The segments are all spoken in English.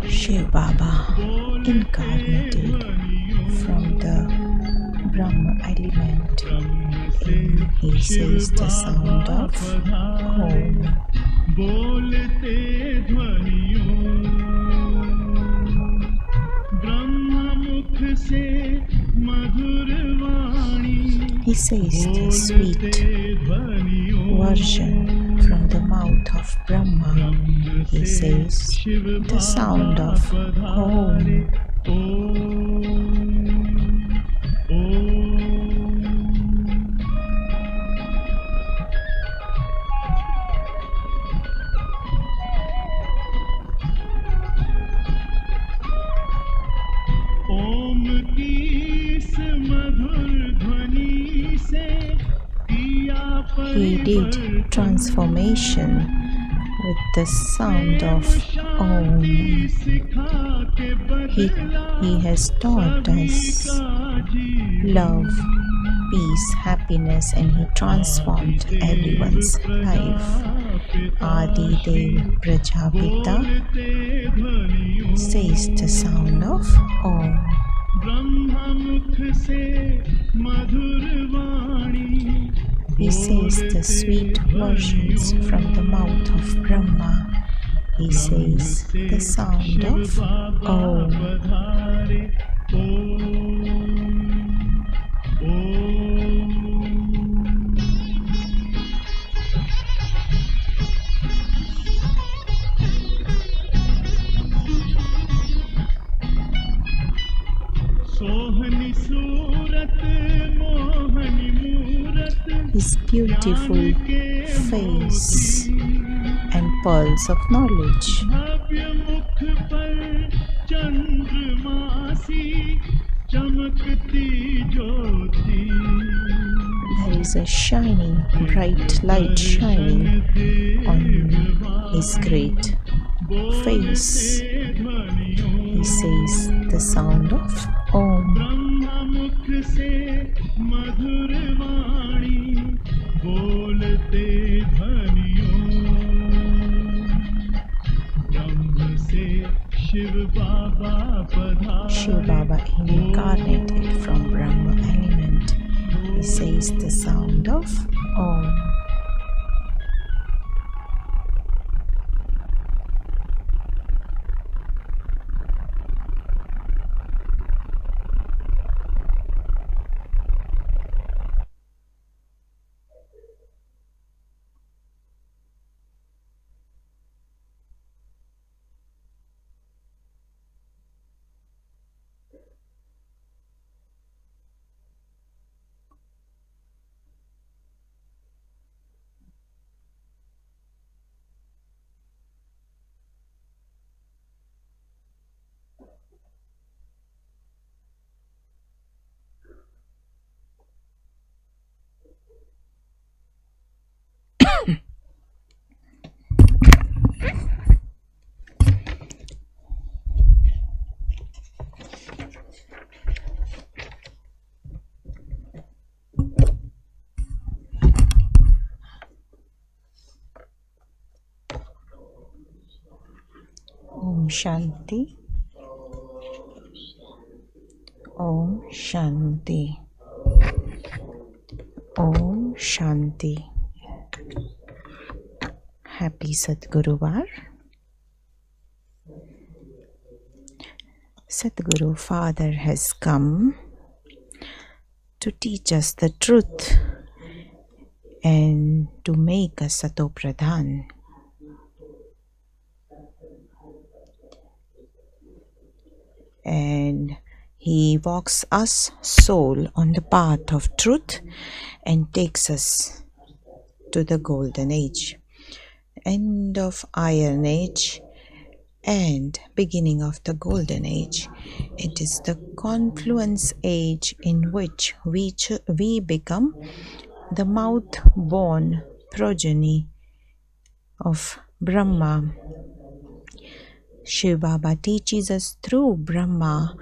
Shiv Baba incarnated from the Brahma element. He says the sound of Om. He says the sweet version from the mouth of Brahma. He says the sound of Om. He did transformation with the sound of Om. He has taught us love, peace, happiness, and he transformed everyone's life. Adi Dev Prajapita says the sound of Om. He says the sweet versions from the mouth of Brahma. he says the sound of Om. His beautiful face and pearls of knowledge. There is a shining, bright light shining on his great face. He says the sound of Om. Shiv Baba incarnated from Brahma element. He says the sound of Om. Om Shanti. Om Shanti. Om Shanti. Happy Sadguruvar. Sadguru Father has come to teach us the truth and to make us Sato Pradhan. And he walks us soul on the path of truth and takes us to the golden age, end of iron age and beginning of the golden age. It is the confluence age in which we become the mouth-born progeny of Brahma. Shiv Baba teaches us through Brahma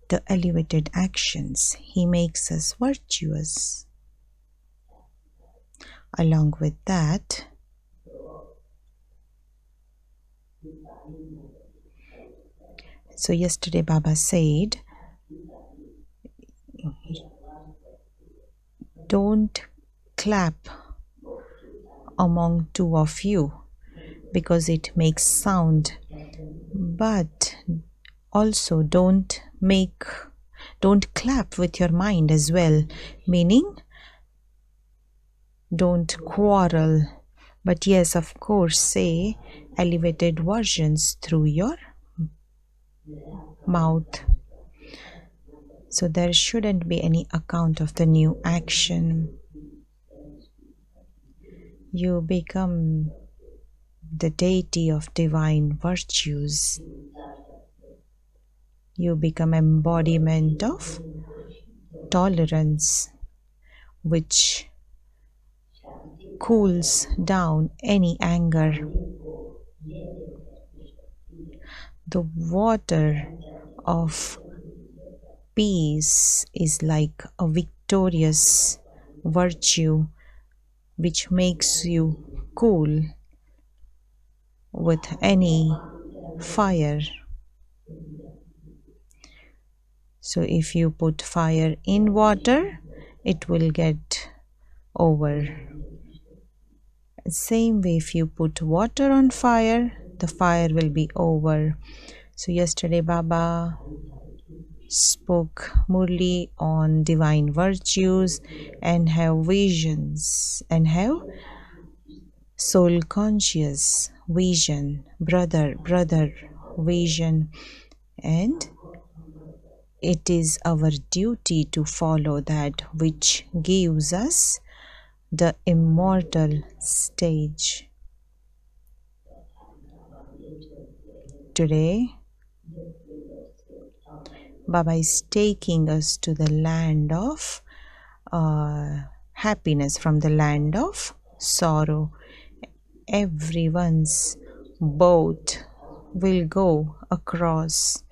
the elevated actions. He makes us virtuous. Along with that, so yesterday Baba said, don't clap among two of you because it makes sound, but also don't clap with your mind as well, meaning don't quarrel, but yes, of course, say elevated versions through your mouth. So there shouldn't be any account of the new action. You become the deity of divine virtues. You become embodiment of tolerance, which cools down any anger. The water of peace is like a victorious virtue which makes you cool with any fire. So if you put fire in water, it will get over. Same way, if you put water on fire, the fire will be over. So yesterday Baba spoke Murli on divine virtues and have visions and have soul conscious vision, brother vision, and it is our duty to follow that which gives us the immortal stage. Today, Baba is taking us to the land of happiness, from the land of sorrow. Everyone's boat will go across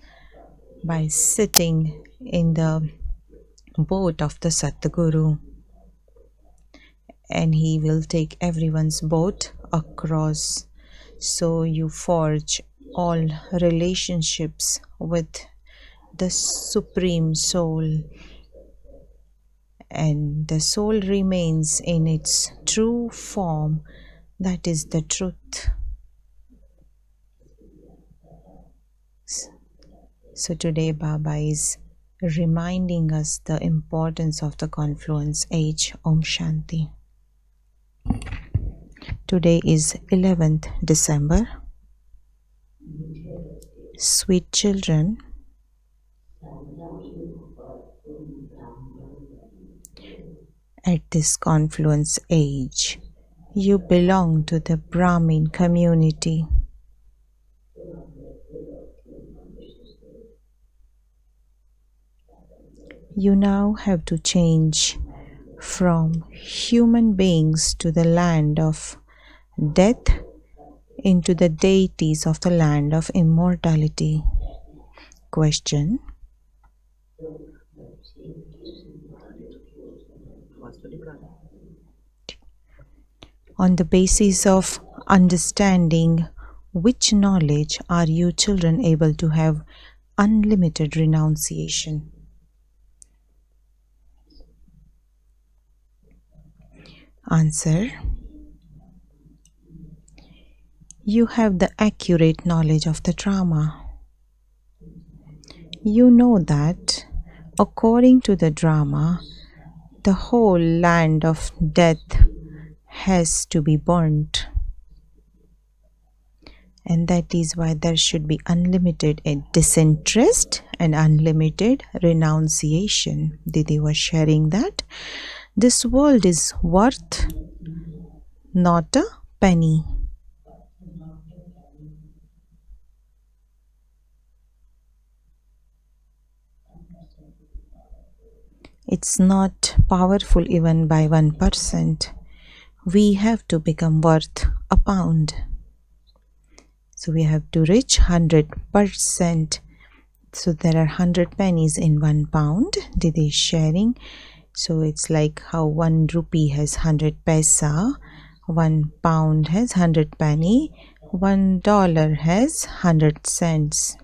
by sitting in the boat of the Satguru, and he will take everyone's boat across. So you forge all relationships with the Supreme Soul, and the soul remains in its true form. That is the truth. So today Baba is reminding us the importance of the confluence age. Om Shanti. Today is 11th December. Sweet children, at this confluence age, you belong to the Brahmin community. You now have to change from human beings to the land of death into the deities of the land of immortality. Question: on the basis of understanding which knowledge are you children able to have unlimited renunciation? Answer: you have the accurate knowledge of the drama. You know that according to the drama, the whole land of death has to be burnt, and that is why there should be unlimited disinterest and unlimited renunciation. Didi was sharing that this world is worth not a penny. It's not powerful even by 1%. We have to become worth a pound. So we have to reach 100%. So there are 100 pennies in 1 pound. Didi is sharing. So it's like how 1 rupee has 100 paisa, 1 pound has 100 penny, $1 has 100 cents.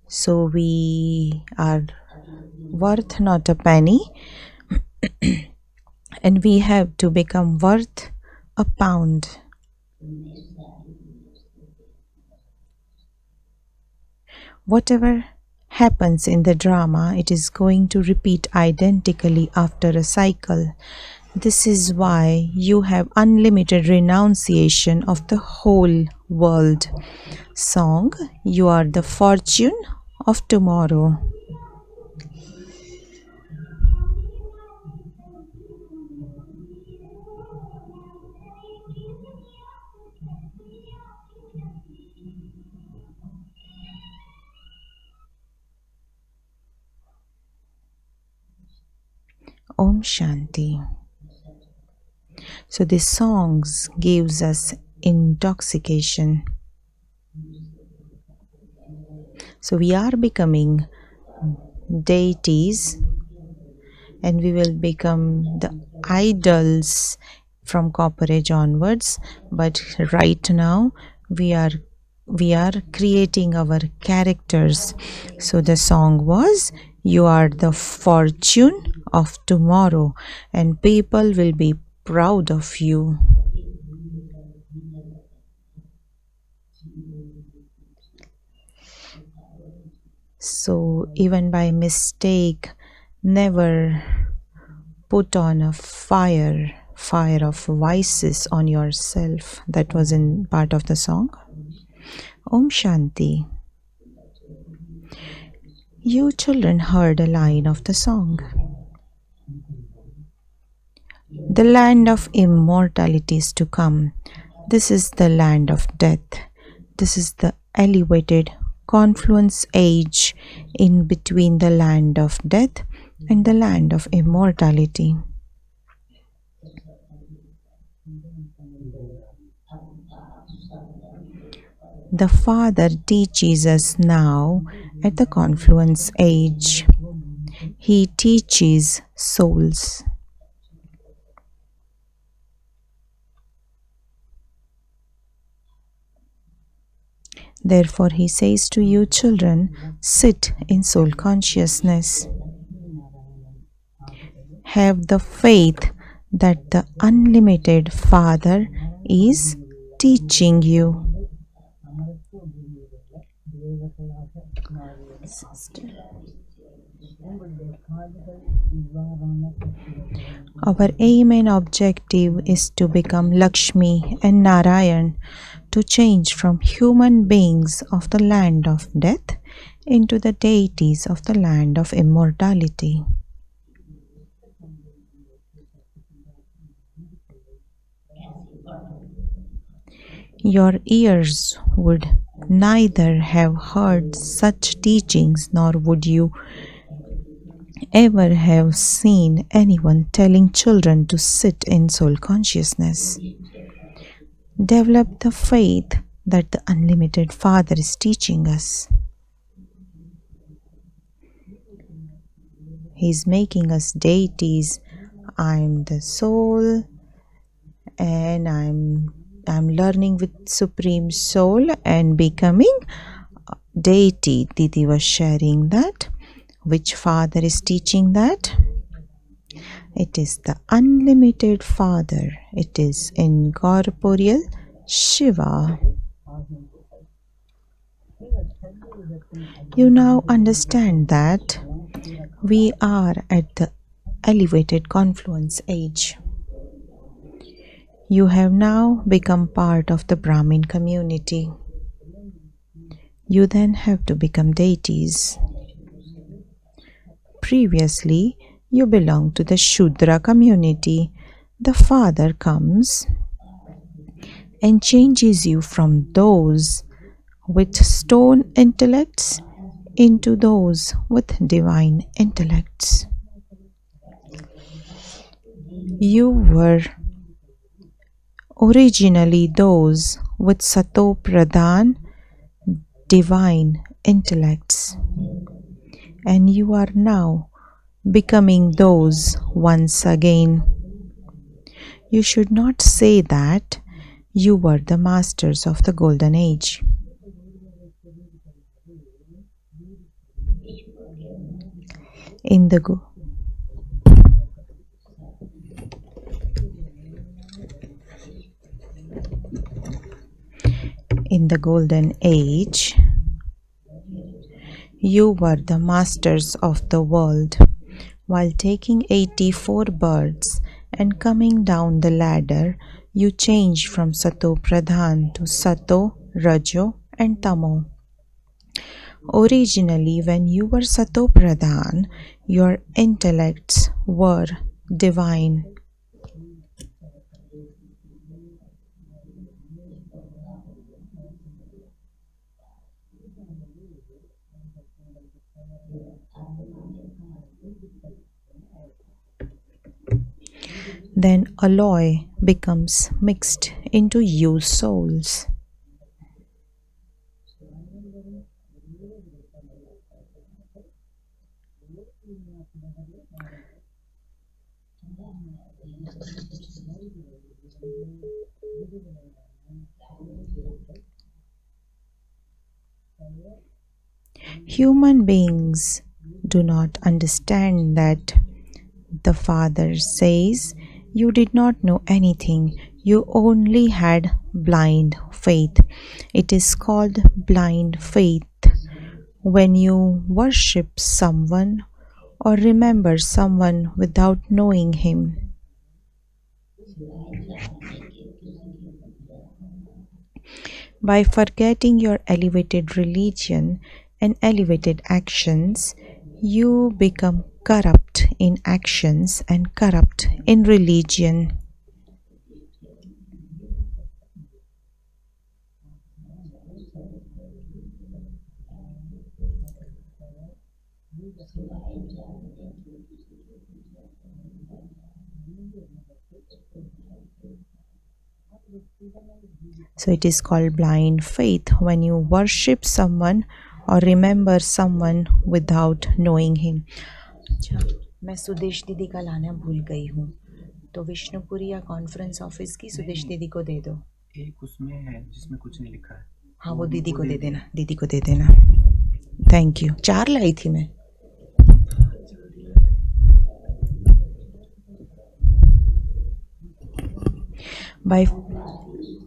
So we are worth not a penny, and we have to become worth a pound. Whatever happens in the drama, it is going to repeat identically after a cycle. This is why you have unlimited renunciation of the whole world. Song: you are the fortune of tomorrow. Om Shanti. So these songs gives us intoxication. So we are becoming deities, and we will become the idols from Copper Age onwards. But right now we are creating our characters. So the song was, you are the fortune of tomorrow, and people will be proud of you. So even by mistake, never put on a fire of vices on yourself. That was in part of the song. Om Shanti. You children heard a line of the song. The land of immortality is to come. This is the land of death. This is the elevated confluence age in between the land of death and the land of immortality. The Father teaches us now at the confluence age. He teaches souls. Therefore, he says to you children, sit in soul consciousness. Have the faith that the unlimited Father is teaching you. Our aim and objective is to become Lakshmi and Narayan, to change from human beings of the land of death into the deities of the land of immortality. Your ears would neither have heard such teachings, nor would you ever have seen anyone telling children to sit in soul consciousness. Develop the faith that the unlimited Father is teaching us. He is making us deities. I am the soul and I'm learning with Supreme Soul and becoming deity. Didi was sharing that. Which Father is teaching that? It is the unlimited Father. It is incorporeal Shiva. You now understand that we are at the elevated confluence age. You have now become part of the Brahmin community. You then have to become deities. Previously, you belonged to the Shudra community. The Father comes and changes you from those with stone intellects into those with divine intellects. You were originally those with Sato Pradhan divine intellects, and you are now becoming those once again. You should not say that you were the masters of the golden age. In the golden age, you were the masters of the world. While taking 84 births and coming down the ladder, you changed from Sato Pradhan to Sato, Rajo and Tamo. Originally, when you were Sato Pradhan, your intellects were divine. Then alloy becomes mixed into you souls. Human beings do not understand that the Father says, you did not know anything, you only had blind faith. It is called blind faith when you worship someone or remember someone without knowing him. By forgetting your elevated religion and elevated actions, you become corrupt in actions and corrupt in religion. So it is called blind faith when you worship someone or remember someone without knowing him. अच्छा, मैं सुदेश दीदी का लाना भूल गई हूँ, तो विष्णुपुरी या कॉन्फ्रेंस ऑफिस की सुदेश दीदी को दे दो. एक उसमें है जिसमें कुछ नहीं लिखा है. हाँ, वो दीदी को दे देना, दीदी को दे देना. Thank you. 4 लाई थी मैं.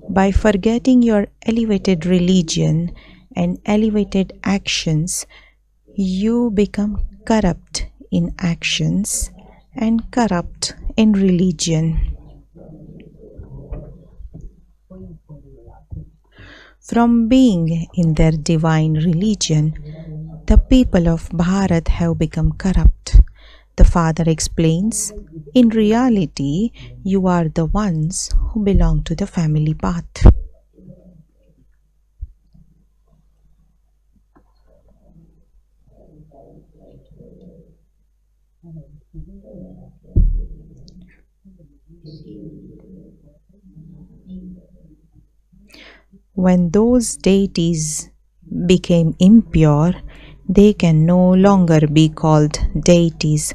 By forgetting your elevated religion and elevated actions, you become corrupt in actions and corrupt in religion. From being in their divine religion, the people of Bharat have become corrupt. The father explains, in reality, you are the ones who belong to the family path. When those deities became impure, they can no longer be called deities.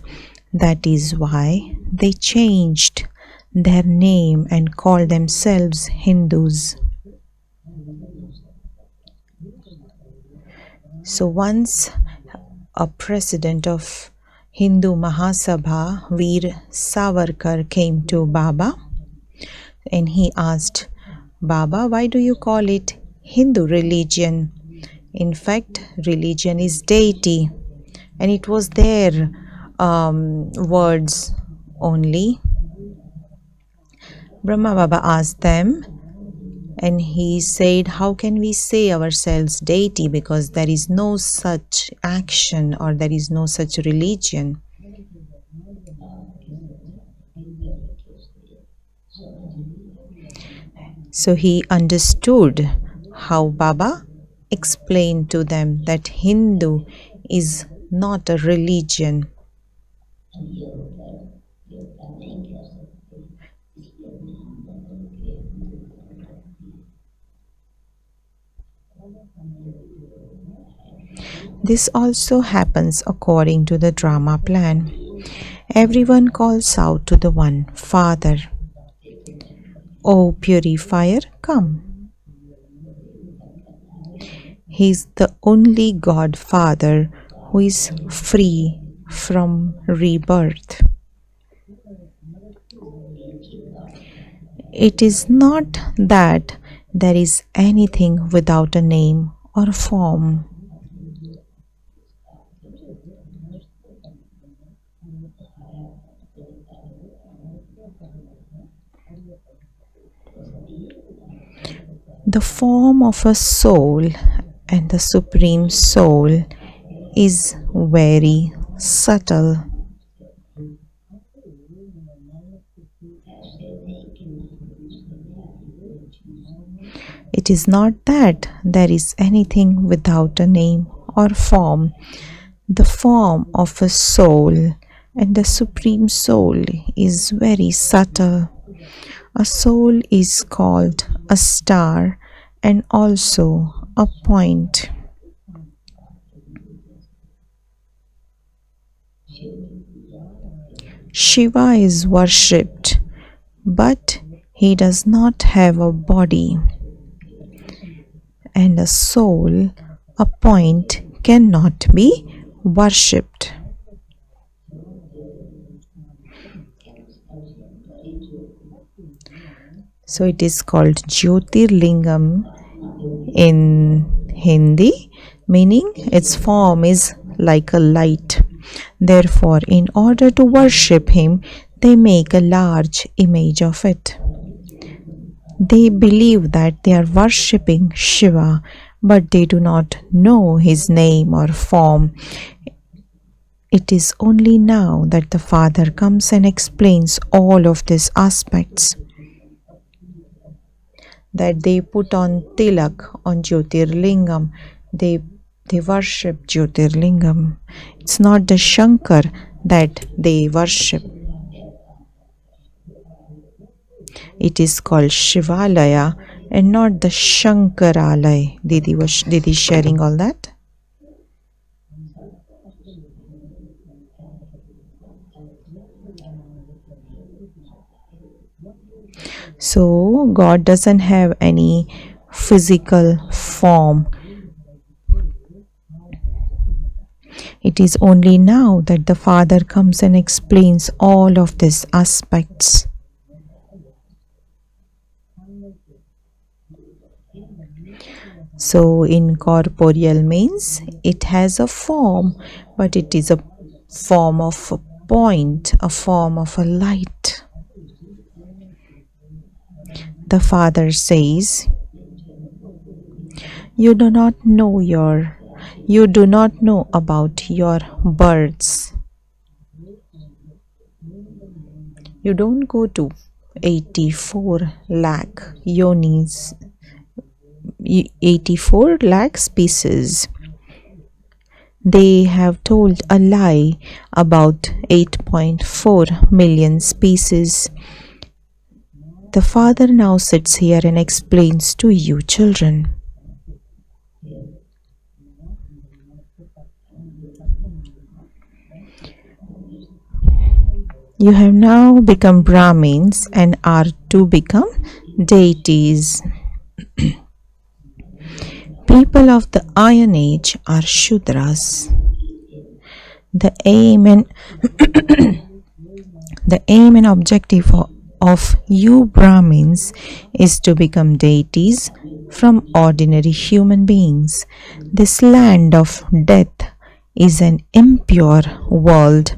That is why they changed their name and called themselves Hindus. So once a president of Hindu Mahasabha, Veer Savarkar, came to Baba and he asked, Baba, why do you call it Hindu religion? In fact, religion is deity, and it was their words only. Brahma Baba asked them, and he said, how can we say ourselves deity, because there is no such action or there is no such religion. So he understood how Baba explained to them that Hindu is not a religion. This also happens according to the drama plan. Everyone calls out to the one Father, O purifier, come. He is the only God Father who is free from rebirth. It is not that there is anything without a name or form. The form of a soul and the Supreme Soul is very subtle. It is not that there is anything without a name or form. The form of a soul and the Supreme Soul is very subtle. A soul is called a star and also a point. Shiva is worshipped, but he does not have a body. And a soul, a point, cannot be worshipped. So it is called Jyotirlingam in Hindi, meaning its form is like a light. Therefore, in order to worship him, they make a large image of it. They believe that they are worshipping Shiva, but they do not know his name or form. It is only now that the Father comes and explains all of these aspects, that they put on tilak on Jyotirlingam. They worship Jyotirlingam. It's not the Shankar that they worship. It is called Shivalaya and not the Shankaralaya. Didi sharing all that. So God doesn't have any physical form. It is only now that the Father comes and explains all of these aspects. So incorporeal means it has a form, but it is a form of a point, a form of a light. The Father says, you do not know about your births. You don't go to 84 lakh yonis, 84 lakh species. They have told a lie about 8.4 million species. The Father now sits here and explains to you, children. You have now become Brahmins and are to become deities. People of the Iron Age are Shudras. The aim and objective of you Brahmins is to become deities from ordinary human beings. This land of death is an impure world.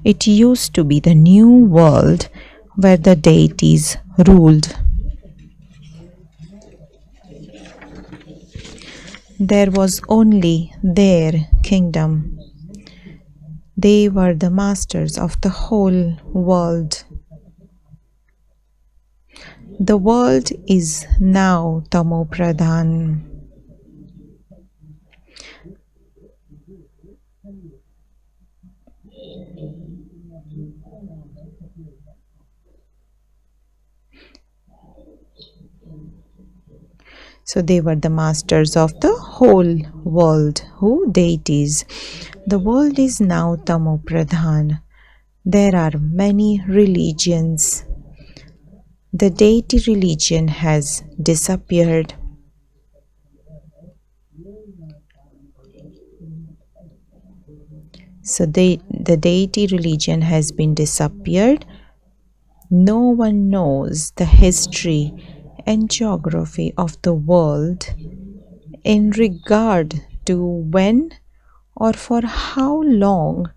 It used to be the new world where the deities ruled. There was only their kingdom. They were the masters of the whole world. The world is now Tamo Pradhan. So they were the masters of the whole world, who deities. The world is now Tamo Pradhan. There are many religions. The deity religion has disappeared. So the deity religion has been disappeared. No one knows the history and geography of the world in regard to when or for how long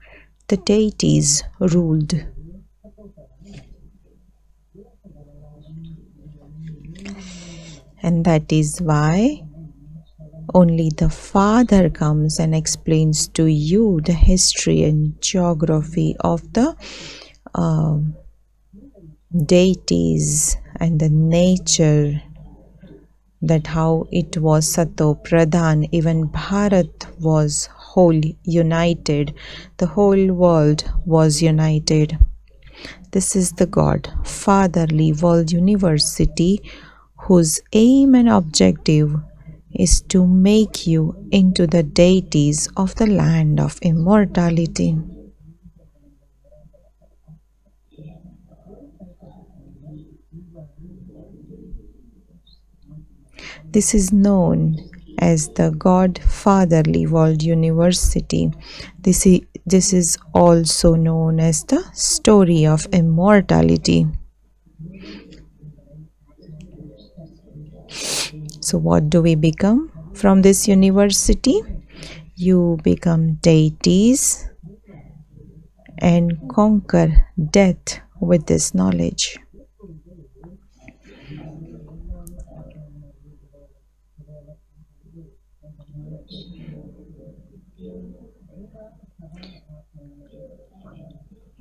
the deities ruled. And that is why only the Father comes and explains to you the history and geography of the deities and the nature, that how it was Sato Pradhan. Even Bharat was whole united. The whole world was united. This is the God, Fatherly World University, whose aim and objective is to make you into the deities of the land of immortality. This is known as the God Fatherly World University. This is also known as the story of immortality. So what do we become from this university? You become deities and conquer death with this knowledge.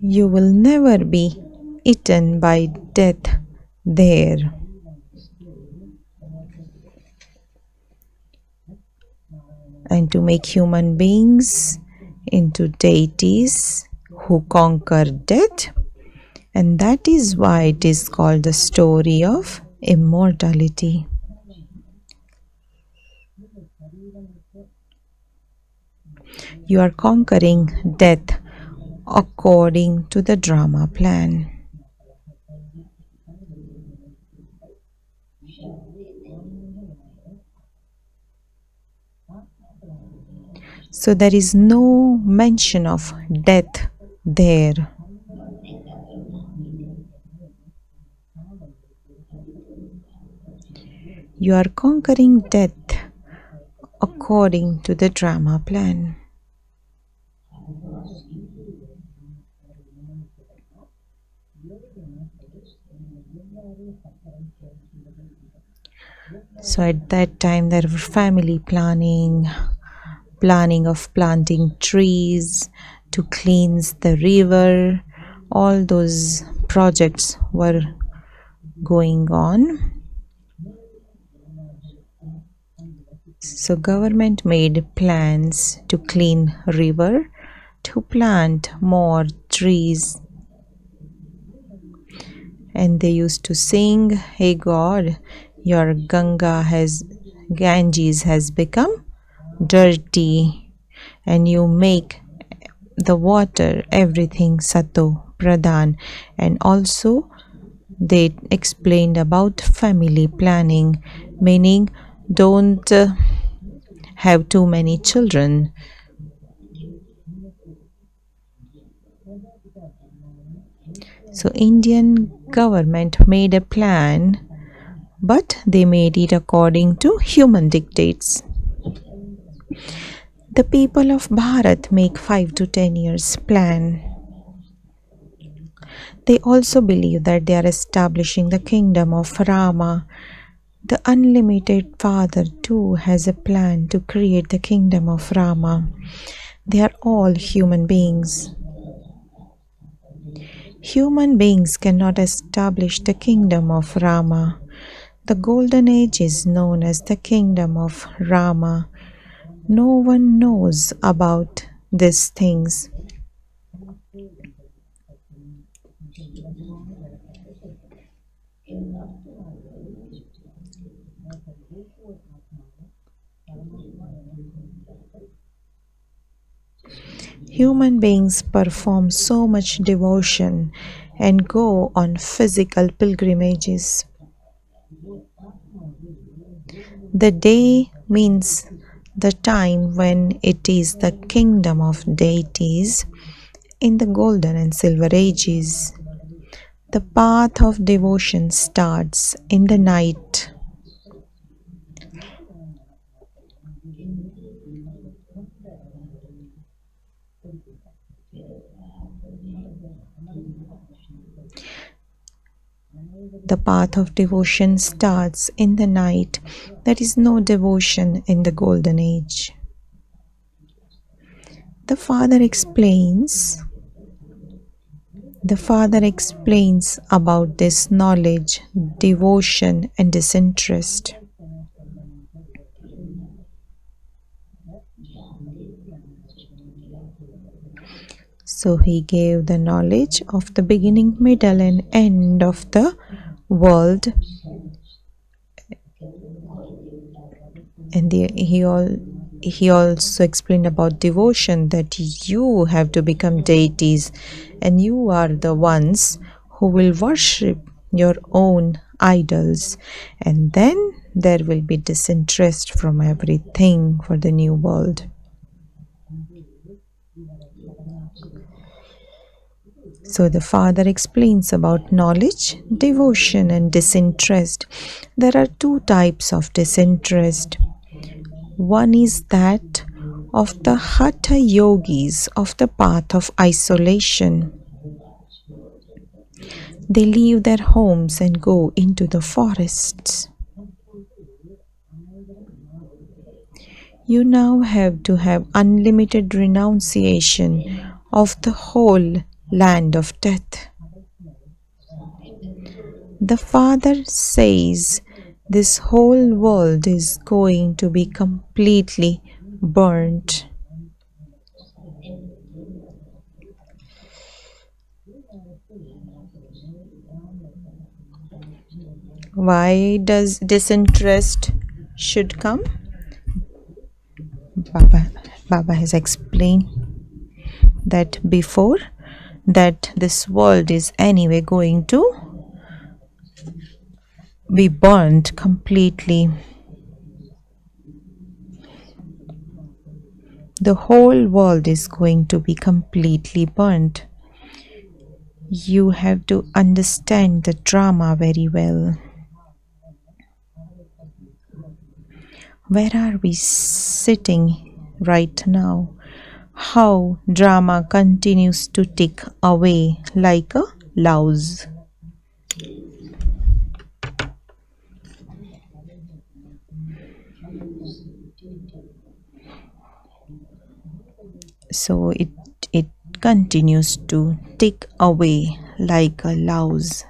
You will never be eaten by death there. And to make human beings into deities who conquer death, and that is why it is called the story of immortality. You are conquering death according to the drama plan. So there is no mention of death there. You are conquering death according to the drama plan. So at that time there were family planning of planting trees to cleanse the river. All those projects were going on. So government made plans to clean river, to plant more trees. And they used to sing, "Hey God, your Ganges has become dirty, and you make the water everything Sato Pradhan." And also they explained about family planning, meaning don't have too many children. So Indian government made a plan, but they made it according to human dictates. The people of Bharat make 5 to 10 years plan. They also believe that they are establishing the kingdom of Rama. The unlimited Father too has a plan to create the kingdom of Rama. They are all human beings. Human beings cannot establish the kingdom of Rama. The golden age is known as the kingdom of Rama. No one knows about these things. Human beings perform so much devotion and go on physical pilgrimages. The day means the time when it is the kingdom of deities in the golden and silver ages. The path of devotion starts in the night. The path of devotion starts in the night. There is no devotion in the golden age. The Father explains about this knowledge, devotion, and disinterest. So he gave the knowledge of the beginning, middle, and end of the world. And he also explained about devotion, that you have to become deities and you are the ones who will worship your own idols, and then there will be disinterest from everything for the new world. So the father explains about knowledge, devotion, and disinterest. There are two types of disinterest. One is that of the hatha yogis of the path of isolation. They leave their homes and go into the forests. You now have to have unlimited renunciation of the whole land of death. The Father says this whole world is going to be completely burnt. Why does disinterest should come? Baba has explained that before that this world is anyway going to be burnt completely. The whole world is going to be completely burnt. You have to understand the drama very well. Where are we sitting right now? How drama continues to tick away like a louse. So it continues to tick away like a louse.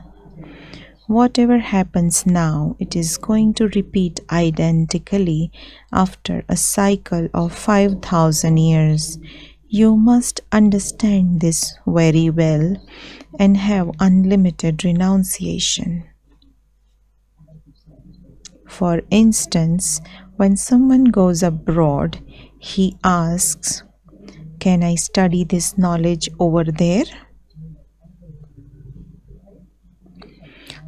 Whatever happens now, it is going to repeat identically after a cycle of 5,000 years. You must understand this very well and have unlimited renunciation. For instance, when someone goes abroad, he asks, "Can I study this knowledge over there?"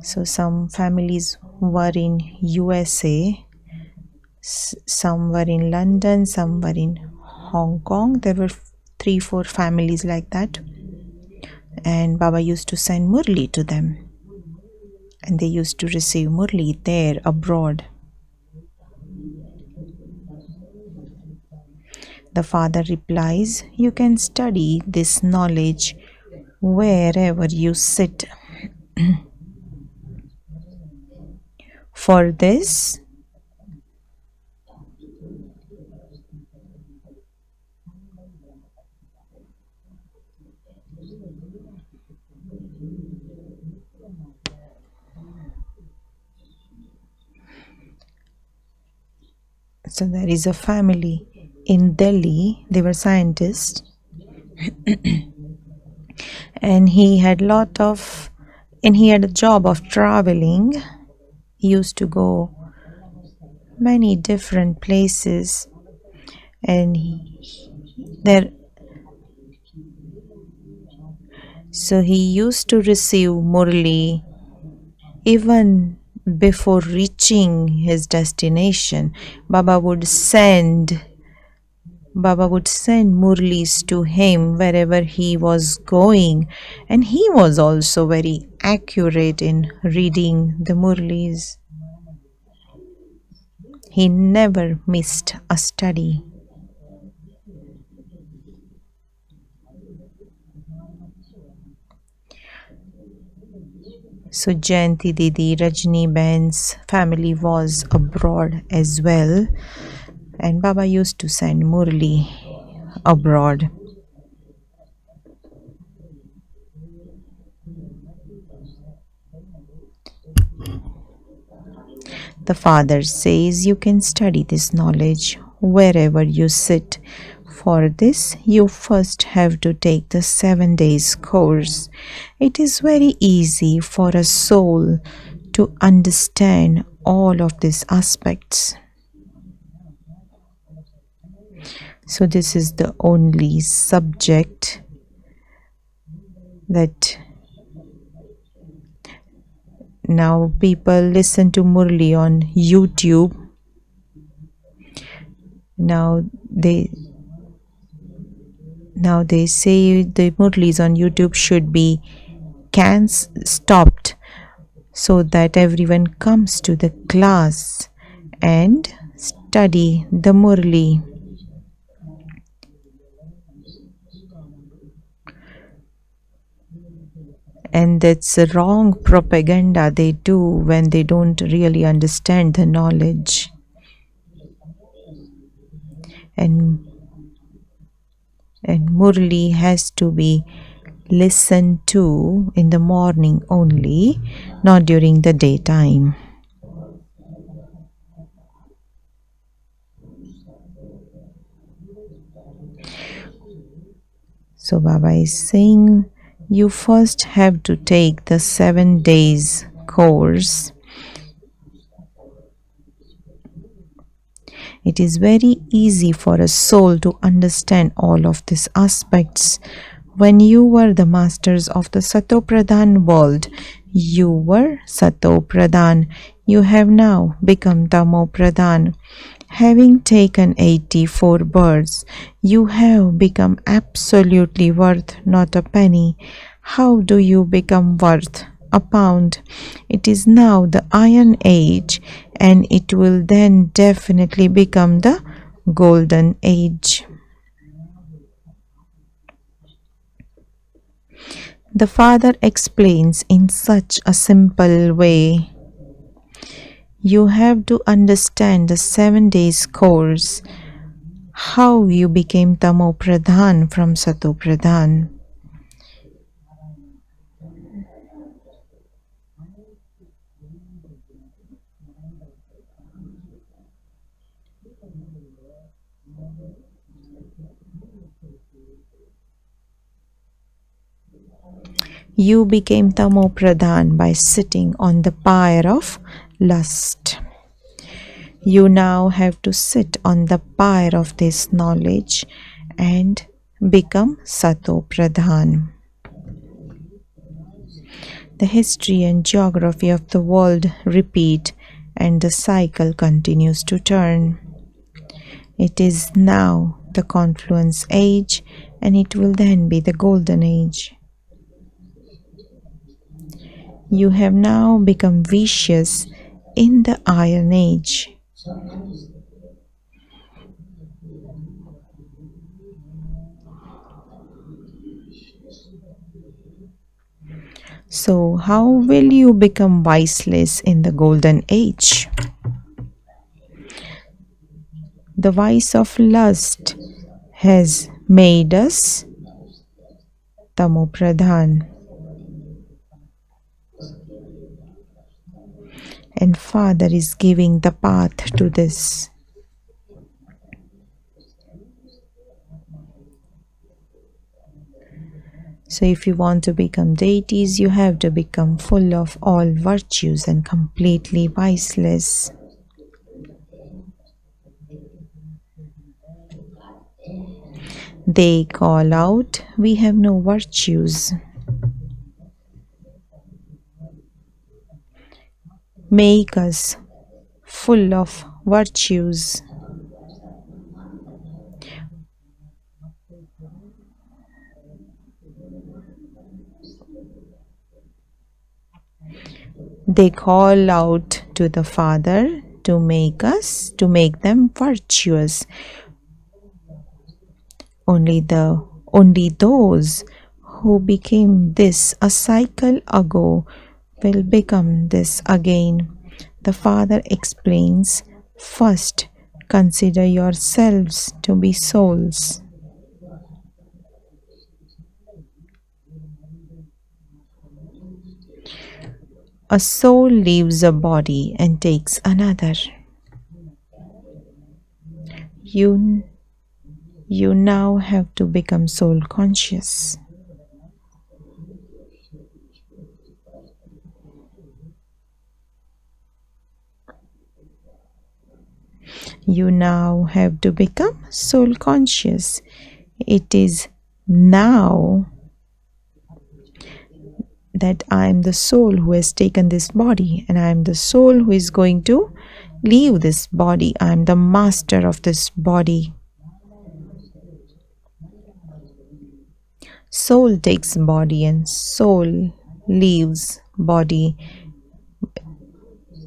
So some families were in USA, some were in London, some were in Hong Kong. There were 3-4 families like that. And Baba used to send Murli to them. And they used to receive Murli there abroad. The father replies, "You can study this knowledge wherever you sit." For this, so there is a family in Delhi. They were scientists, and he had a job of traveling. He used to go many different places, and so he used to receive Murli even before reaching his destination. Baba would send Murlis to him wherever he was going, and he was also very accurate in reading the Murlis. He never missed a study. So Jayanti Didi, Rajni Ben's family was abroad as well, and Baba used to send Murli abroad. The father says you can study this knowledge wherever you sit. For this, you first have to take the 7 days course. It is very easy for a soul to understand all of these aspects. So this is the only subject that now people listen to Murli on YouTube. Now Now they say the Murlis on YouTube should be stopped so that everyone comes to the class and study the Murli. And that's the wrong propaganda they do when they don't really understand the knowledge. And Murli has to be listened to in the morning only, not during the daytime. So Baba is saying you first have to take the 7 days course. It is very easy for a soul to understand all of these aspects. When you were the masters of the Sato Pradhan world, you were Sato Pradhan. You have now become Tamo Pradhan. Having taken 84 births, you have become absolutely worth not a penny. How do you become worth a pound? It is now the Iron Age, and it will then definitely become the Golden Age. The father explains in such a simple way. You have to understand the 7 days course, how you became Tamo Pradhan from Sato Pradhan. You became Tamo Pradhan by sitting on the pyre of lust. You now have to sit on the pyre of this knowledge and become Sato Pradhan. The history and geography of the world repeat, and the cycle continues to turn. It is now the confluence age, and it will then be the golden age. You have now become vicious in the Iron Age. So, how will you become viceless in the Golden Age? The vice of lust has made us Tamo Pradhan. And Father is giving the path to this. So if you want to become deities, you have to become full of all virtues and completely viceless. They call out, we have no virtues. Make us full of virtues. They call out to the Father to make them virtuous. Only those who became this a cycle ago will become this again. The Father explains, first consider yourselves to be souls. A soul leaves a body and takes another. You now have to become soul conscious. You now have to become soul conscious. It is now that I am the soul who has taken this body, and I am the soul who is going to leave this body. I am the master of this body. Soul takes body and soul leaves body.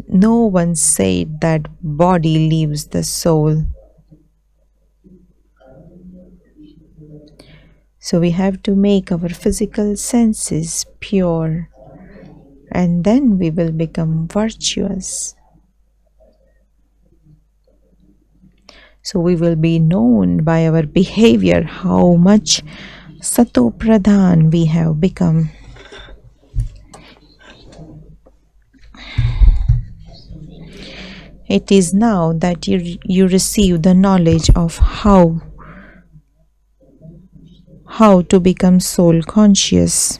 No one said that body leaves the soul. So we have to make our physical senses pure, and then we will become virtuous. So we will be known by our behavior how much Sato Pradhan we have become. It is now that you receive the knowledge of how to become soul conscious.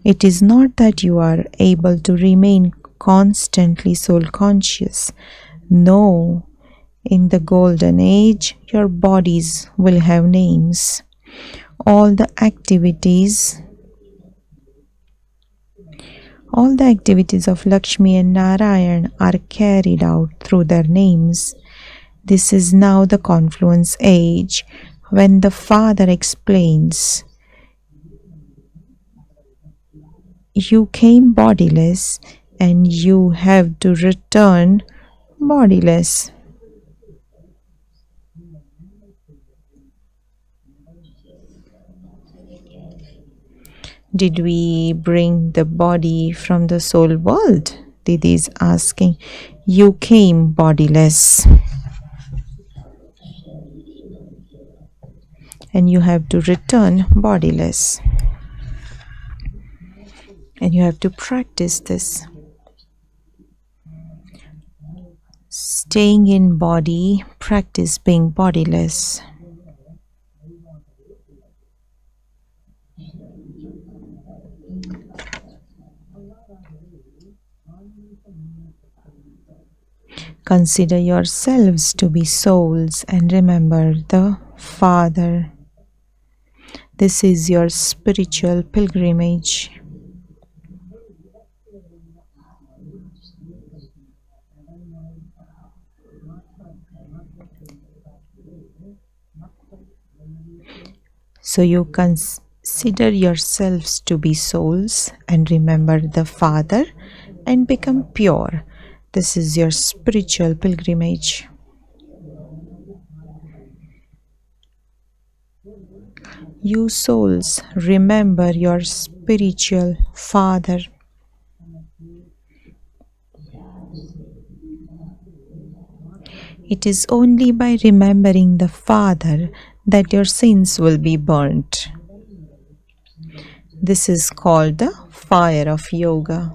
It is not that you are able to remain constantly soul conscious. No, in the golden age, your bodies will have names. All the activities of Lakshmi and Narayan are carried out through their names. This is now the confluence age when the Father explains, you came bodiless and you have to return bodiless. Did we bring the body from the soul world? Didi is asking. You came bodiless. And you have to return bodiless. And you have to practice this. Staying in body, practice being bodiless. Consider yourselves to be souls and remember the Father. This is your spiritual pilgrimage. So you consider yourselves to be souls and remember the Father and become pure. This is your spiritual pilgrimage. You souls, remember your spiritual Father. It is only by remembering the Father that your sins will be burnt. This is called the fire of yoga.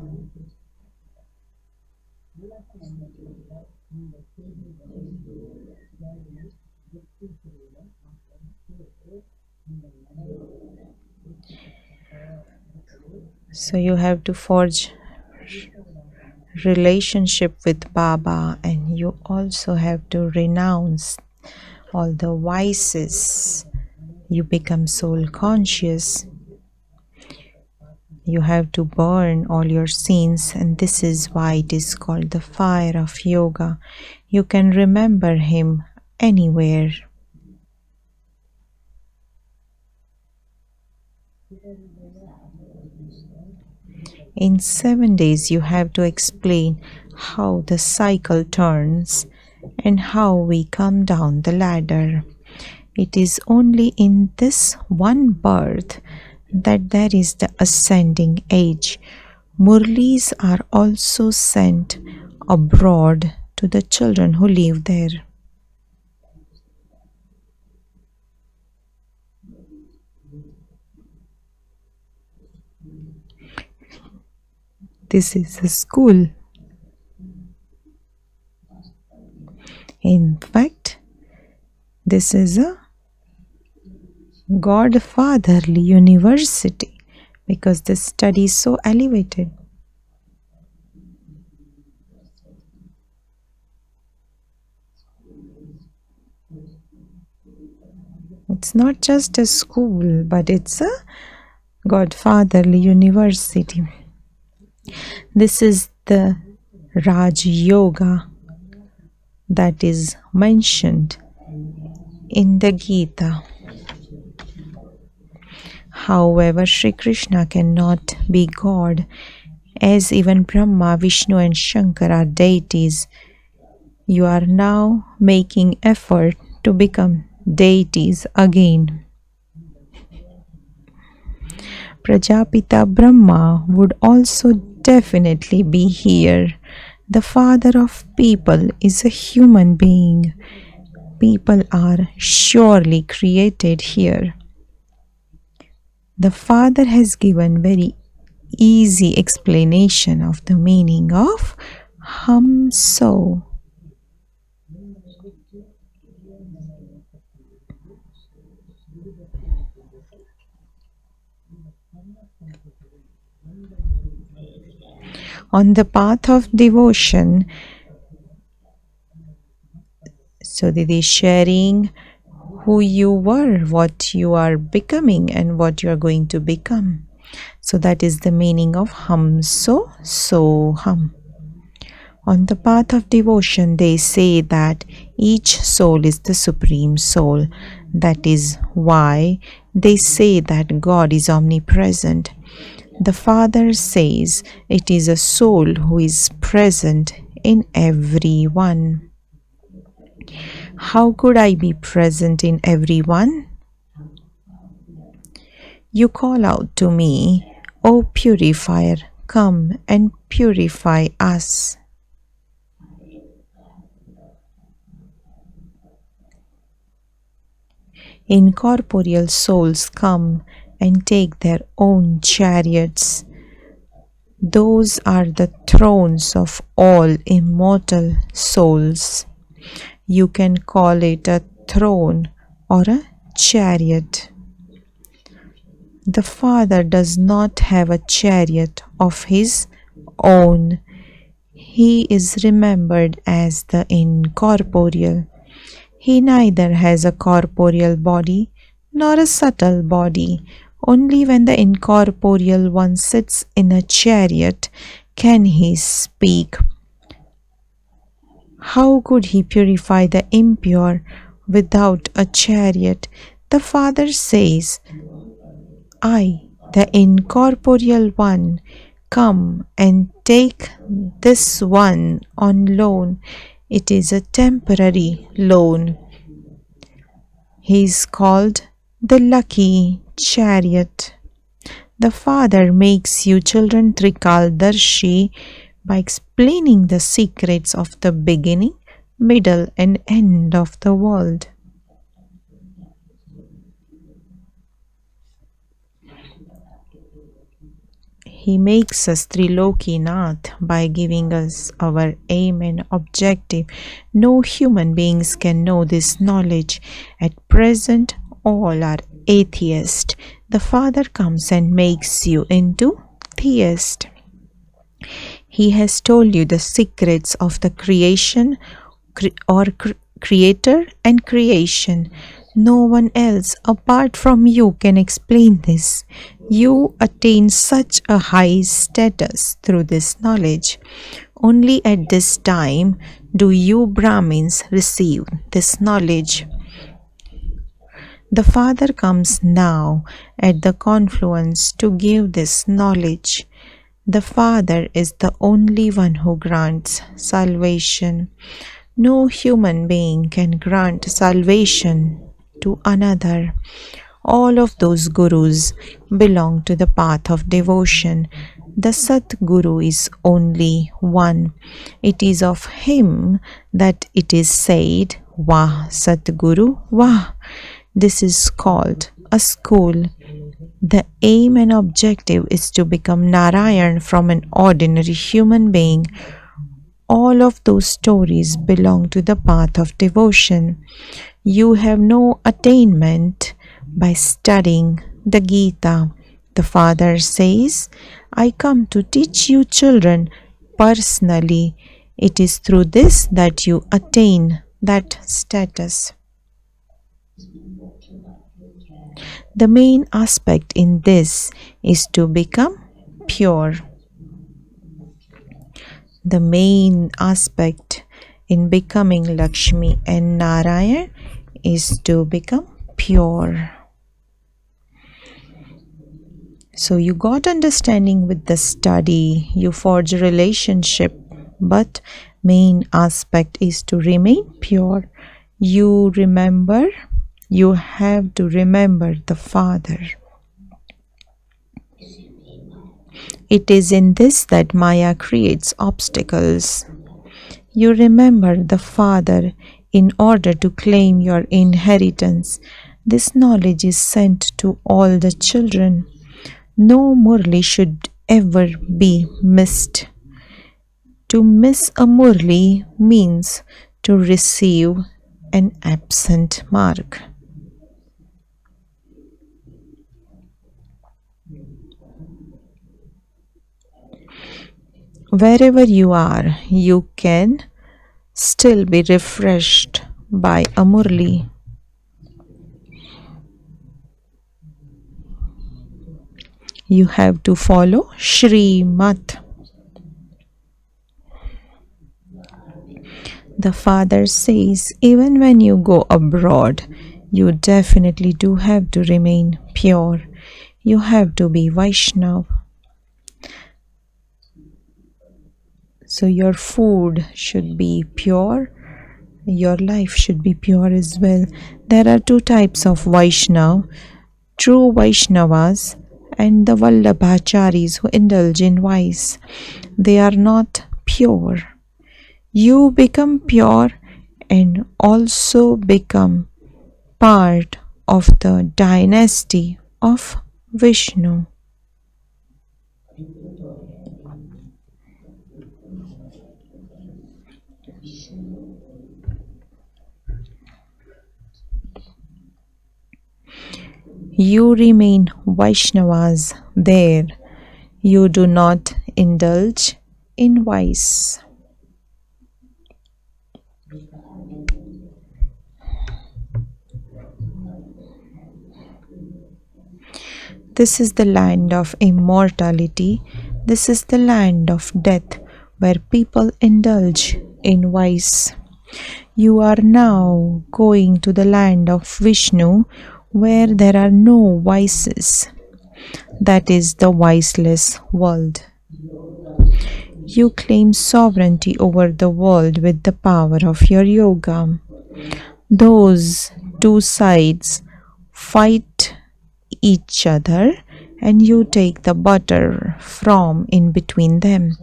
So you have to forge relationship with Baba, and you also have to renounce all the vices. You become soul conscious. You have to burn all your sins, and this is why it is called the fire of yoga. You can remember him anywhere. In 7 days, you have to explain how the cycle turns and how we come down the ladder. It is only in this one birth that there is the ascending age. Murlis are also sent abroad to the children who live there. This is a school. In fact, this is a Godfatherly university because the study is so elevated. It's not just a school, but it's a Godfatherly university. This is the Raj Yoga that is mentioned in the Gita. However, Sri Krishna cannot be God, as even Brahma, Vishnu and Shankar are deities. You are now making effort to become deities again. Prajapita Brahma would also definitely be here. The father of people is a human being. People are surely created here. The father has given very easy explanation of the meaning of hum so. On the path of devotion, so Didi is sharing who you were, what you are becoming, and what you are going to become. So that is the meaning of hum so, so hum. On the path of devotion, they say that each soul is the supreme soul. That is why they say that God is omnipresent. The Father says it is a soul who is present in everyone. How could I be present in everyone? You call out to me, O purifier, come and purify us. Incorporeal souls come and take their own chariots. Those are the thrones of all immortal souls. You can call it a throne or a chariot. The Father does not have a chariot of his own. He is remembered as the incorporeal. He neither has a corporeal body nor a subtle body. Only when the incorporeal one sits in a chariot can he speak. How could he purify the impure without a chariot? The Father says, I, the incorporeal one, come and take this one on loan. It is a temporary loan. He is called the lucky chariot. The Father makes you children Trikaldarshi by explaining the secrets of the beginning, middle and end of the world. He makes us Trilokinath by giving us our aim and objective. No human beings can know this knowledge. At present, all are atheist. The Father comes and makes you into theist. He has told you the secrets of the creation or creator and creation. No one else apart from you can explain this. You attain such a high status through this knowledge. Only at this time do you Brahmins receive this knowledge. The Father comes now at the confluence to give this knowledge. The Father is the only one who grants salvation. No human being can grant salvation to another. All of those gurus belong to the path of devotion. The Satguru is only one. It is of him that it is said, Vah Satguru Vah. This is called a school. The aim and objective is to become Narayan from an ordinary human being. All of those stories belong to the path of devotion. You have no attainment by studying the Gita. The Father says, I come to teach you children personally. It is through this that you attain that status. The main aspect in this is to become pure. The main aspect in becoming Lakshmi and Narayan is to become pure. So you got understanding with the study, you forge a relationship, but main aspect is to remain pure. You remember, you have to remember the Father. It is in this that Maya creates obstacles. You remember the Father in order to claim your inheritance. This knowledge is sent to all the children. No Murli should ever be missed. To miss a Murli means to receive an absent mark. Wherever you are, you can still be refreshed by a Murli. You have to follow Shri Mat. The Father says, even when you go abroad, you definitely do have to remain pure. You have to be Vaishnav. So your food should be pure. Your life should be pure as well. There are two types of Vaishnav, true Vaishnavas and the Vallabhacharis who indulge in vice. They are not pure. You become pure and also become part of the dynasty of Vishnu. You remain Vaishnavas there. You do not indulge in vice. This is the land of immortality. This is the land of death where people indulge in vice. You are now going to the land of Vishnu where there are no vices. That is the viceless world. You claim sovereignty over the world with the power of your yoga. Those two sides fight each other and you take the butter from in between them.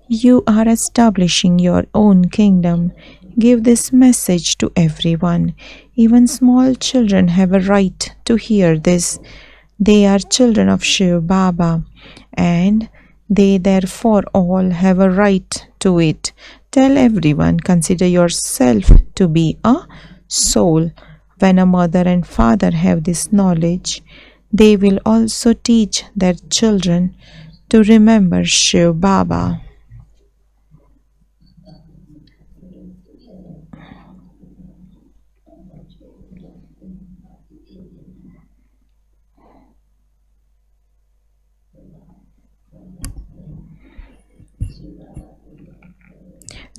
You are establishing your own kingdom. Give this message to everyone. Even small children have a right to hear this. They are children of Shiv Baba and they therefore all have a right to it. Tell everyone, consider yourself to be a soul. When a mother and father have this knowledge, they will also teach their children to remember Shiv Baba.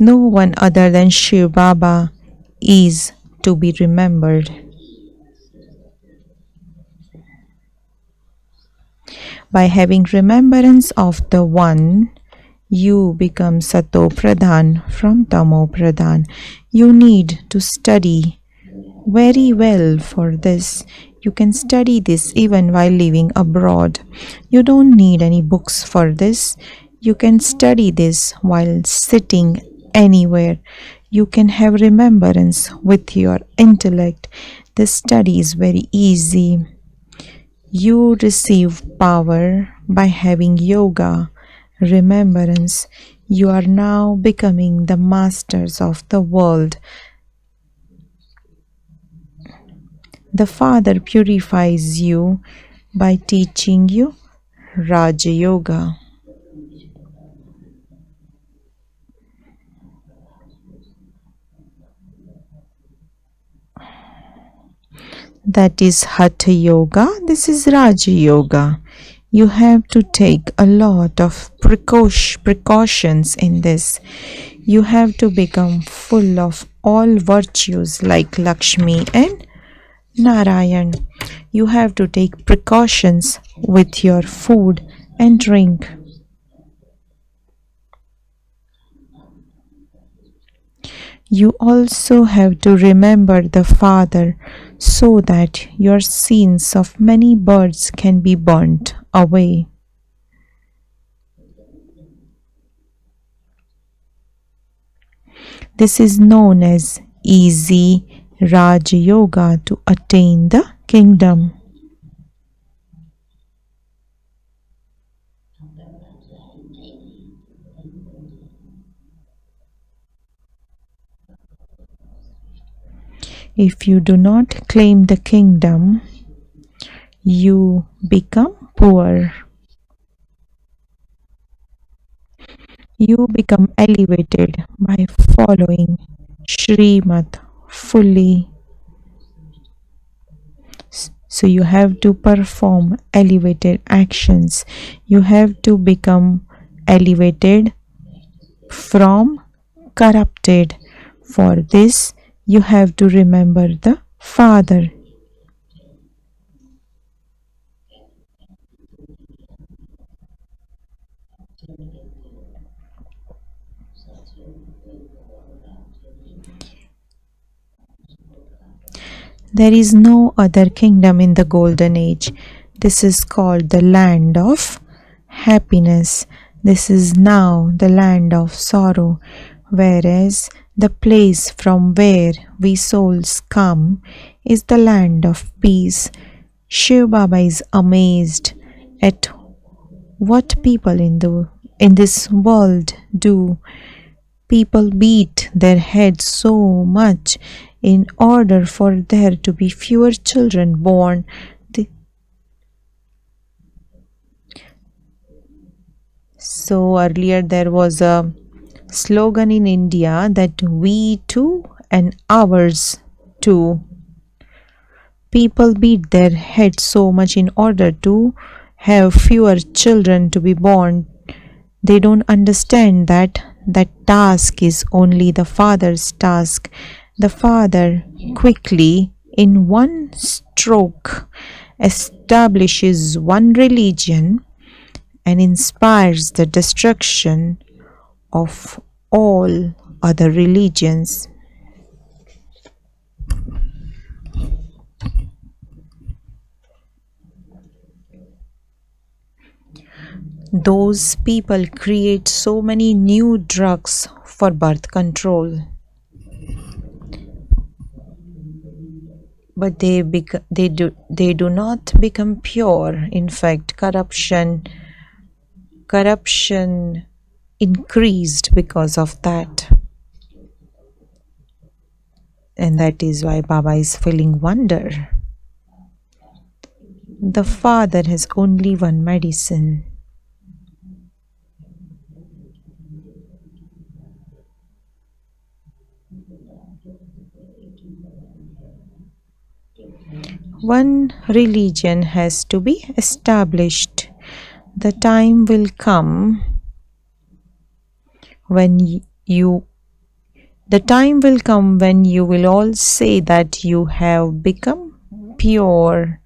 No one other than Shiv Baba is to be remembered. By having remembrance of the One, you become Sato Pradhan from Tamo Pradhan. You need to study very well for this. You can study this even while living abroad. You don't need any books for this. You can study this while sitting anywhere. You can have remembrance with your intellect. This study is very easy. You receive power by having yoga, remembrance. You are now becoming the masters of the world. The Father purifies you by teaching you Raja Yoga. That is Hatha Yoga. This is Raja Yoga. You have to take a lot of precautions in this. You have to become full of all virtues like Lakshmi and Narayan, you have to take precautions with your food and drink. You also have to remember the Father so that your sins of many birds can be burnt away. This is known as easy Raj Yoga to attain the kingdom. If you do not claim the kingdom, you become poor. You become elevated by following Srimad fully. So you have to perform elevated actions. You have to become elevated from corrupted. For this, you have to remember the Father. There is no other kingdom in the golden age. This is called the land of happiness. This is now the land of sorrow, whereas the place from where we souls come is the land of peace. Shiv Baba is amazed at what people in this world do. People beat their heads so much in order for there to be fewer children born. So earlier there was a slogan in India that we too and ours too. People beat their heads so much in order to have fewer children to be born. They don't understand that that task is only the Father's task. The Father quickly, in one stroke, establishes one religion and inspires the destruction of all other religions. Those people create so many new drugs for birth control. But they do not become pure. In fact, corruption increased because of that. And that is why Baba is feeling wonder. The Father has only one medicine. One religion has to be established. The time will come when you will all say that you have become pure.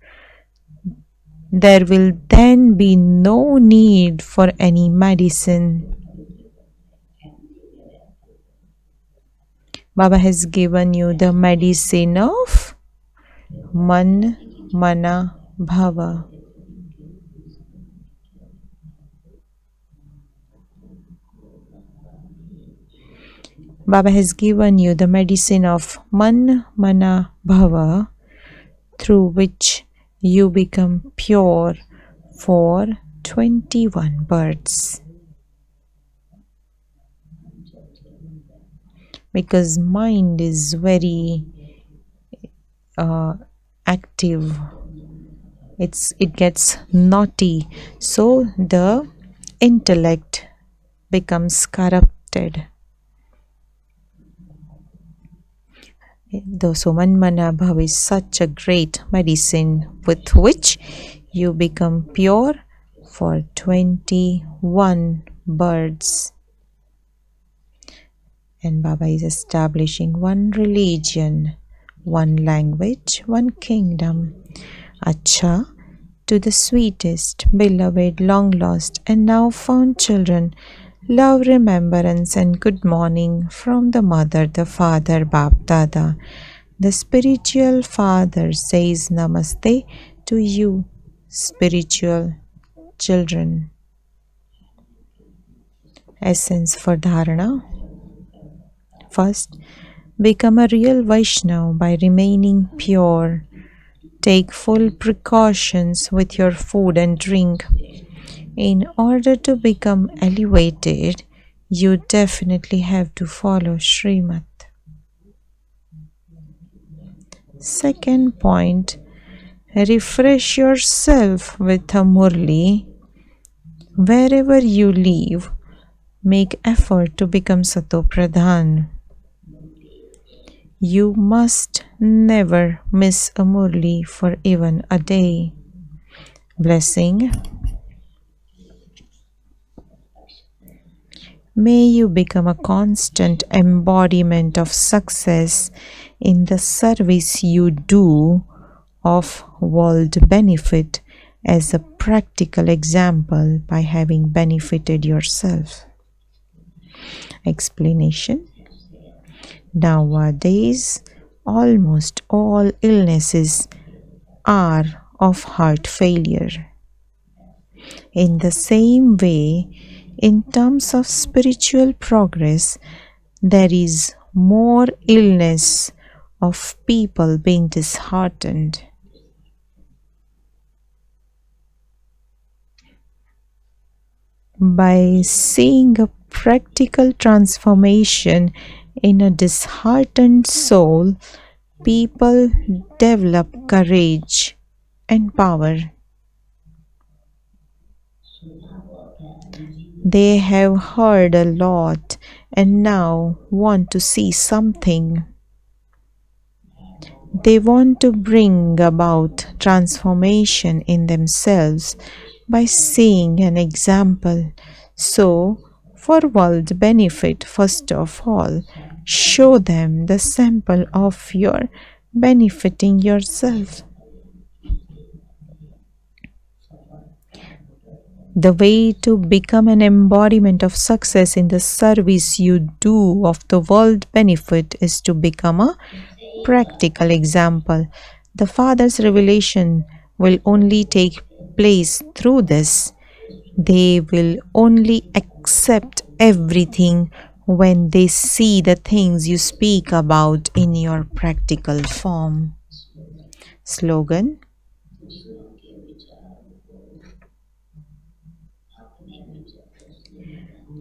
There will then be no need for any medicine. Baba has given you the medicine of Man, Mana, Bhava. Baba has given you the medicine of Man, Mana, Bhava, through which you become pure for 21 births. Because mind is very active, it gets naughty, so the intellect becomes corrupted. The Soman Mana Bhav is such a great medicine with which you become pure for 21 births. And Baba is establishing one religion one language, one kingdom. Acha, to the sweetest, beloved, long lost, and now found children, love, remembrance, and good morning from the mother, the father, Bap Dada. The spiritual father says Namaste to you, spiritual children. Essence for Dharana. First, become a real Vaishnav by remaining pure. Take full precautions with your food and drink. In order to become elevated, you definitely have to follow Srimad. Second point, refresh yourself with a Murli. Wherever you live, make effort to become Satopradhan. You must never miss a Murli for even a day. Blessing. May you become a constant embodiment of success in the service you do of world benefit as a practical example by having benefited yourself. Explanation. Nowadays, almost all illnesses are of heart failure. In the same way, in terms of spiritual progress, there is more illness of people being disheartened. By seeing a practical transformation in a disheartened soul, people develop courage and power. They have heard a lot and now want to see something. They want to bring about transformation in themselves by seeing an example. So, for world benefit, first of all, show them the sample of your benefiting yourself. The way to become an embodiment of success in the service you do of the world benefit is to become a practical example. The Father's revelation will only take place through this. They will only accept everything when they see the things you speak about in your practical form. Slogan.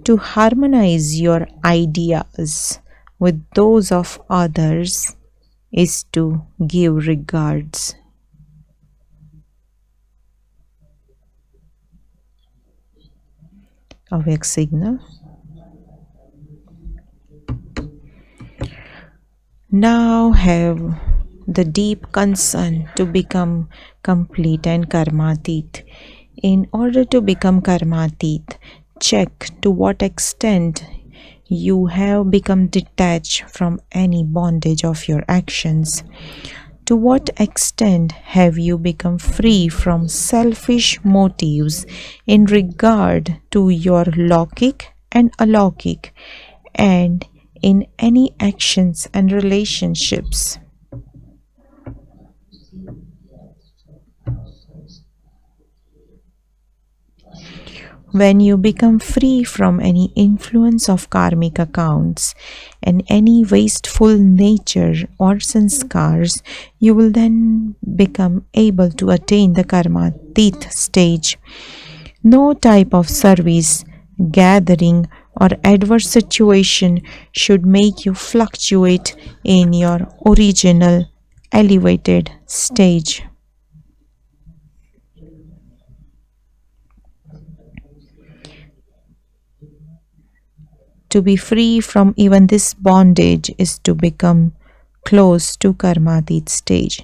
To harmonize your ideas with those of others is to give regards. Awake signal. Now have the deep concern to become complete and karmatit. In order to become karmatit, check to what extent you have become detached from any bondage of your actions. To what extent have you become free from selfish motives in regard to your lokik and alokik and in any actions and relationships? When you become free from any influence of karmic accounts and any wasteful nature or sanskars, you will then become able to attain the karmatit stage. No type of service, gathering, or adverse situation should make you fluctuate in your original elevated stage. To be free from even this bondage is to become close to karmatit stage.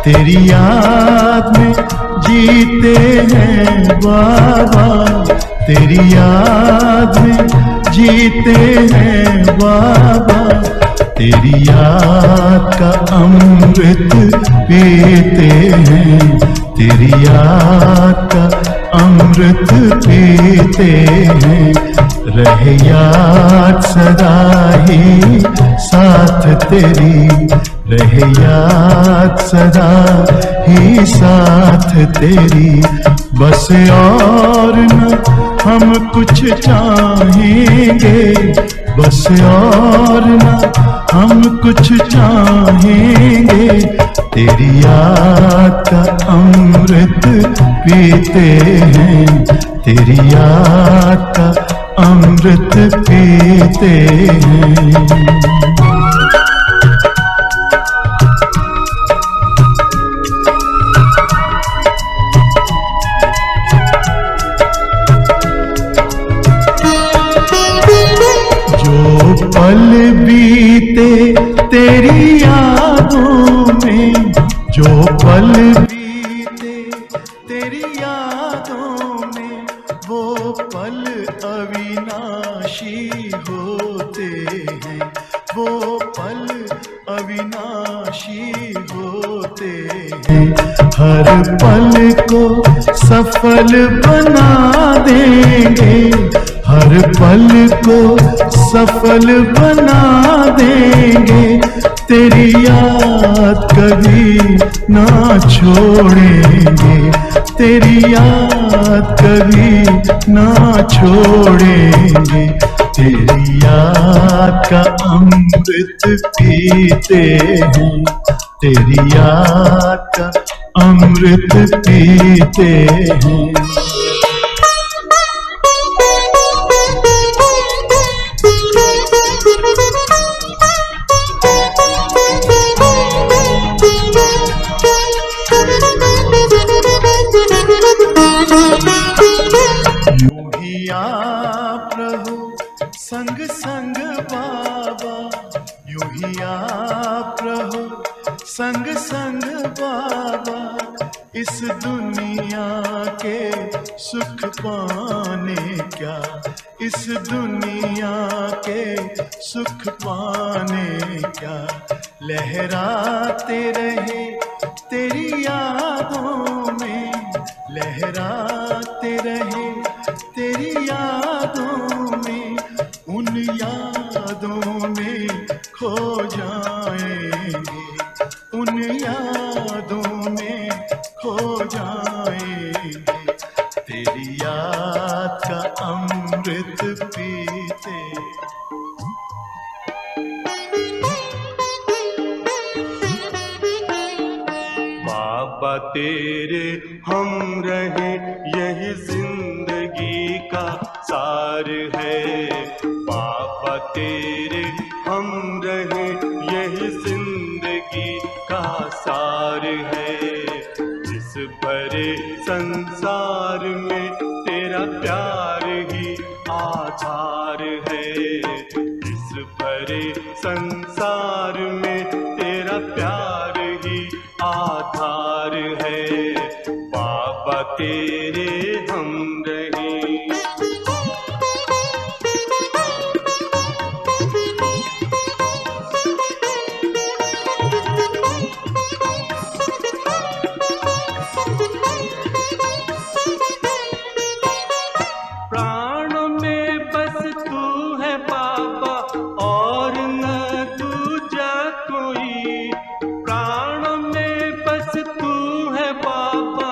तेरी याद में जीते हैं बाबा, तेरी याद में जीते हैं बाबा, तेरी याद का अमृत पीते हैं, तेरी याद का अमृत पीते हैं। रहे याद सदा ही साथ तेरी, रहे याद सदा ही साथ तेरी। बस और न हम कुछ चाहेंगे, बस और न हम कुछ चाहेंगे, तेरी याद का अमृत पीते हैं, तेरी याद का अमृत पीते हैं। पल बीते तेरी यादों में, जो पल बीते तेरी यादों में, वो पल अविनाशी होते हैं, वो पल अविनाशी होते हैं। हर पल को सफल बना देंगे, हर पल को सफल बना देंगे, तेरी याद कभी ना छोड़ेंगे, तेरी याद कभी ना छोड़ेंगे, तेरी याद का अमृत पीते हैं, तेरी याद का अमृत पीते हैं। भी आप रहो संग संग बाबा, इस दुनिया के सुख पाने क्या, इस दुनिया के सुख पाने क्या। लहराते रहे तेरी यादों में, लहराते रहे तेरी यादों में, उन यादों में खो जाएंगे, उन यादों में खो जाएंगे। तेरी याद का अमृत पीते। बाबा तेरे हम रहे यही जिंदगी का सार है, बाबा तेरे हम रहे यही जिंदगी का सार है। इस भरे संसार में तेरा प्यार ही आधार है, इस भरे संसार में तेरा प्यार ही आधार है। बाबा तेरे हम रहे। प्राणों में बस तू है बाबा और न दूजा कोई, प्राणों में बस तू है बाबा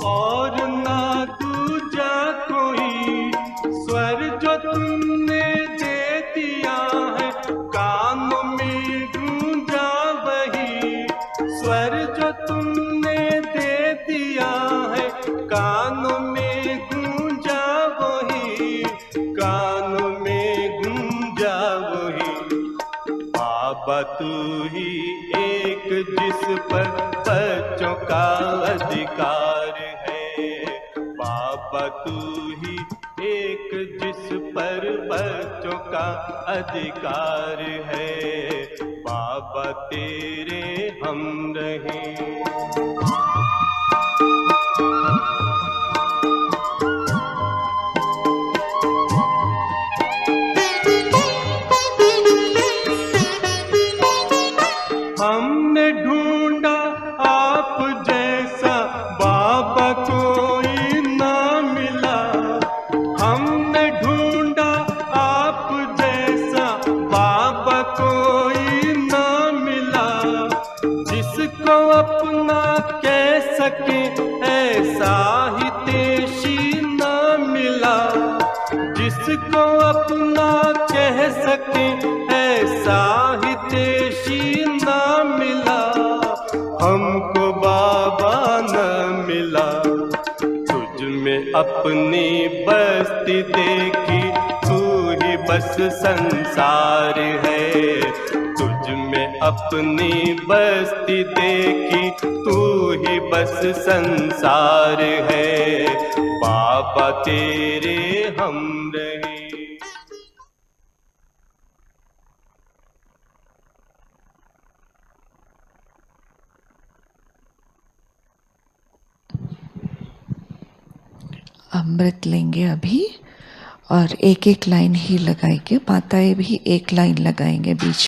और न दूजा कोई। स्वर जो तुमने दे दिया है कानों में गूंजा वही, स्वर जो तुमने दे दिया है कानों में गूंजा वही, कानों में गूंजा वही। बाबा तू ही एक जिस पर बच्चों का अधिकार है, बाबा तू ही एक जिस पर बच्चों का अधिकार है। बाबा तेरे हम रहे। हमने ढूंढा आप जैसा बाबा कोई ना मिला, हमने ढूंढा आप जैसा बाबा कोई ना मिला। जिसको अपना कह सके ऐसा हितैषी ना मिला, जिसको अपना कह सके ऐसा हितैषी ना मिला। हमको बाबा न मिला, तुझ में अपनी बस्ती देखी, तू ही बस संसार है। तुझ में अपनी बस्ती देखी, तू ही बस संसार है। बाबा तेरे हम रहे। अमृत लेंगे अभी और एक एक लाइन ही लगाएंगे, माताएं भी एक लाइन लगाएंगे बीच